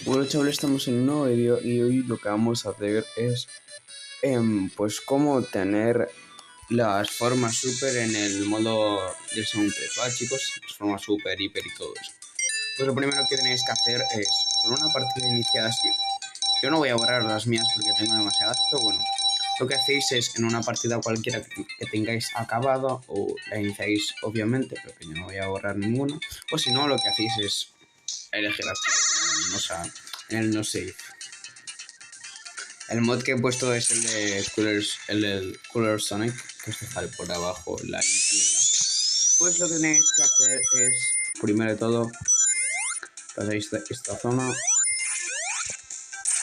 Bueno, chavales, estamos en un nuevo vídeo y hoy lo que vamos a hacer es pues cómo tener las formas super en el modo de Soundtrack, ¿vale, chicos? Las formas super, hiper y todo eso. Pues lo primero que tenéis que hacer es, con una partida iniciada así, yo no voy a borrar las mías porque tengo demasiadas, pero bueno, lo que hacéis es en una partida cualquiera que tengáis acabado, o la iniciáis obviamente, pero que yo no voy a borrar ninguna, o si no, lo que hacéis es elegir aquí, o sea, en el no save. El mod que he puesto es el del Cooler Sonic, que os dejaré por abajo el enlace. Pues lo que tenéis que hacer es, primero de todo, pasáis esta zona,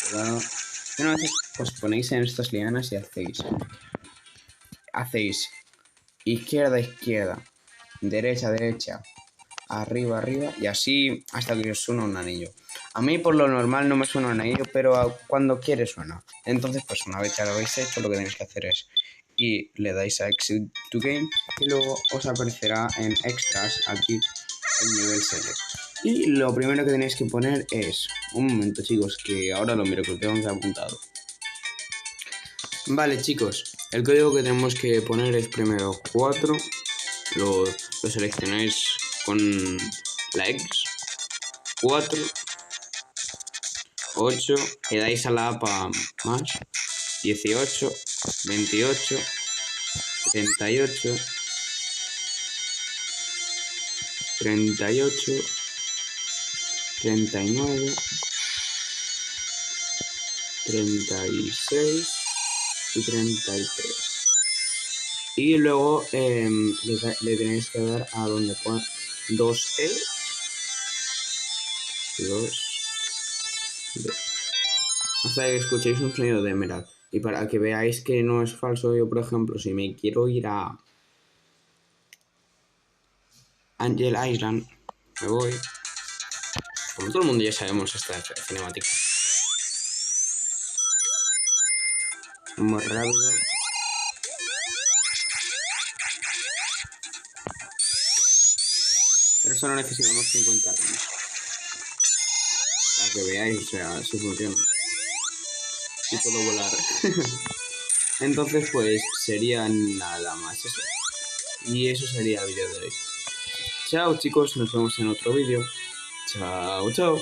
cuidado, y una vez os ponéis en estas lianas y hacéis izquierda, izquierda, derecha, derecha, arriba, arriba, y así hasta que os suena un anillo. A mí por lo normal no me suena un anillo, pero cuando quiere suena. Entonces, pues una vez que lo habéis hecho, lo que tenéis que hacer es y le dais a Exit to Game y luego os aparecerá en extras aquí el nivel select. Y lo primero que tenéis que poner es, un momento chicos, que ahora lo miro que lo tengo que apuntado. Vale chicos, el código que tenemos que poner es primero 4, lo seleccionáis con la X, 4, 8, le dais a la A para más, 18, 28, 38, 38, 39, 36 y 33. Y luego le tenéis que dar a donde pone 2E, 2, hasta que escuchéis un sonido de emerald. Y para que veáis que no es falso, yo por ejemplo, si me quiero ir a Angel Island, me voy. Como todo el mundo ya sabemos esta cinemática. Muy rápido. Pero solo necesitamos 50 años. Para que veáis, o sea, si funciona. Y puedo volar. Entonces, pues sería nada más eso. Y eso sería el vídeo de hoy. Chao chicos, nos vemos en otro vídeo. Chao, chao.